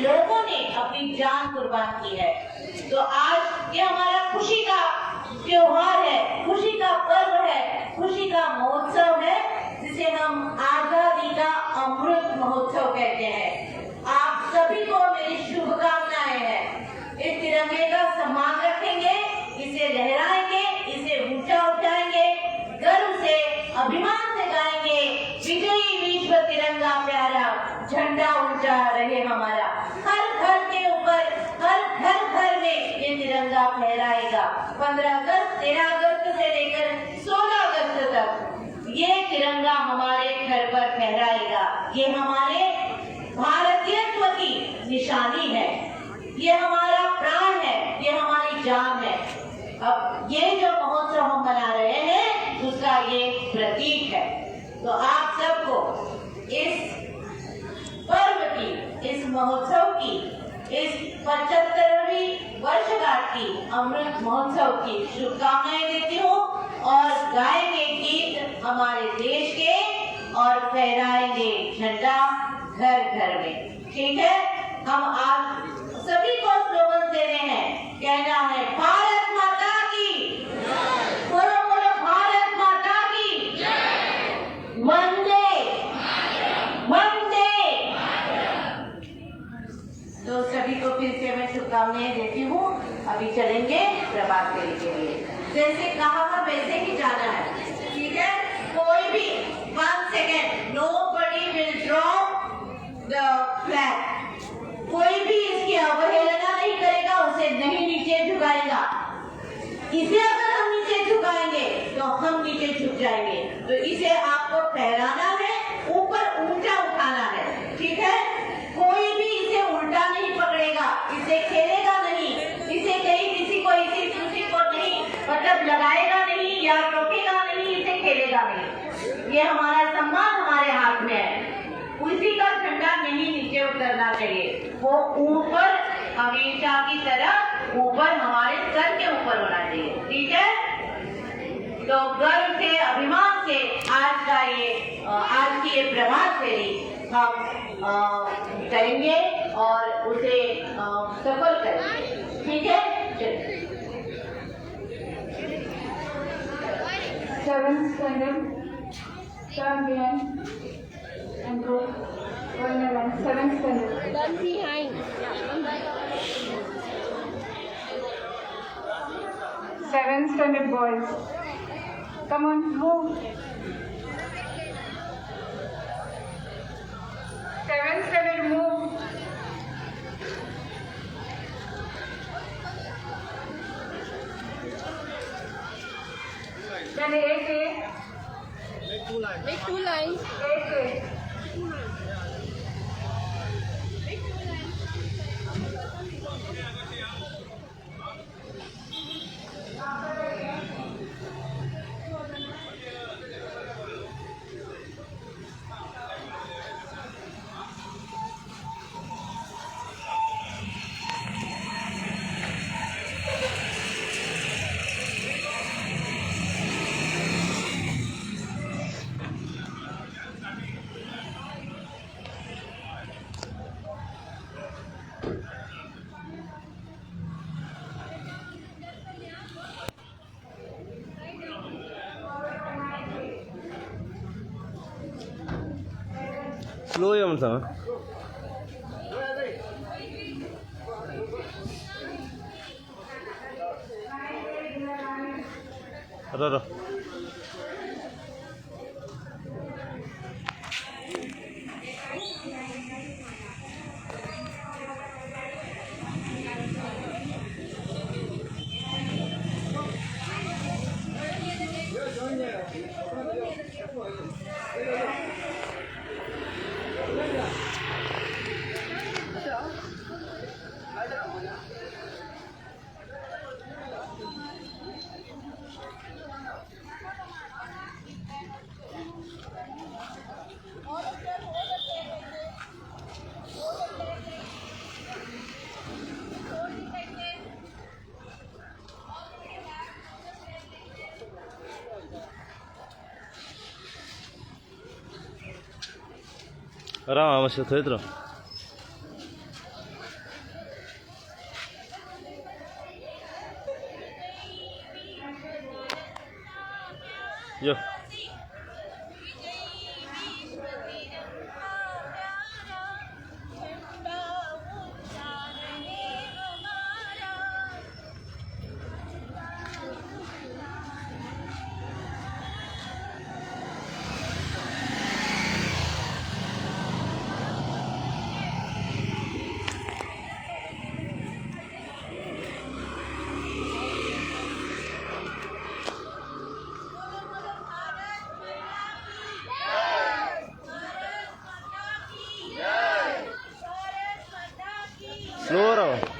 लोगों ने अपनी जान कुर्बान की है। तो आज ये हमारा खुशी का त्योहार है, खुशी का पर्व है, खुशी का महोत्सव है, जिसे हम आजादी का अमृत महोत्सव कहते हैं। आप सभी को मेरी शुभकामनाएं हैं। इस तिरंगे का सम्मान रखेंगे, इसे लहराएंगे, इसे ऊंचा उठाएंगे, गर्व से अभिमान से गाएंगे, विजयी विश्व तिरंगा प्यारा, झंडा ऊंचा रहे हमारा। हर घर के ऊपर, हर घर में ये तिरंगा फहराएगा। 15 अगस्त, 13 अगस्त से लेकर 16 अगस्त तक ये तिरंगा हमारे घर पर फहराएगा। ये हमारे भारतीयत्व की निशानी है, ये हमारा प्राण है, ये हमारी जान है। अब ये जो महोत्सव हम मना रहे हैं उसका ये प्रतीक है। तो आप सबको इस पर्व की, इस महोत्सव की, इस 75वीं वर्षगांठ की, अमृत महोत्सव की शुभकामनाएं देती हूँ और गाएंगे गीत हमारे देश के और फहराएंगे झंडा घर घर में। ठीक है, हम आज सभी को स्लोगन दे रहे हैं। कहना है भारत माता की, बोलो बोलो भारत माता की, वंदे वंदे। तो सभी को फिर से मैं शुभकामनाएं देती हूँ। अभी चलेंगे प्रभात फेरी के लिए। जैसे कहा था वैसे ही जाना है, ठीक है। कोई भी 1 second, nobody will drop the flag। कोई भी इसकी अवहेलना नहीं करेगा, उसे नहीं नीचे झुकाएगा। इसे अगर हम नीचे झुकाएंगे तो हम नीचे झुक जाएंगे। तो इसे आपको फहराना है, ऊपर ऊंचा उठाना है, ठीक है। कोई भी इसे उल्टा नहीं पकड़ेगा, इसे खेलेगा नहीं, इसे कहीं किसी को नहीं मतलब लगाएगा नहीं या टोकेगा नहीं, इसे खेलेगा नहीं। ये हमारा सम्मान हमारे हाथ में है। उसी का झंडा नहीं नीचे उतरना चाहिए, वो ऊपर हमेशा की तरह ऊपर हमारे सर के ऊपर होना चाहिए, ठीक है। तो गर्व से, अभिमान से आज की ये प्रभात फेरी हम करेंगे और उसे सफल करेंगे, ठीक है। चलिए 7th standard, stand behind and go in a line. 7th standard. Stand behind. 7th standard boys. Come on, move. 7th standard, move. Then 8A. Make 2 lines. 8A. Slow या मन सांगा रा आराम से थोड़ी तरह यो स्लो रहो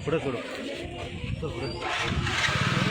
पुढे सोडू पुढे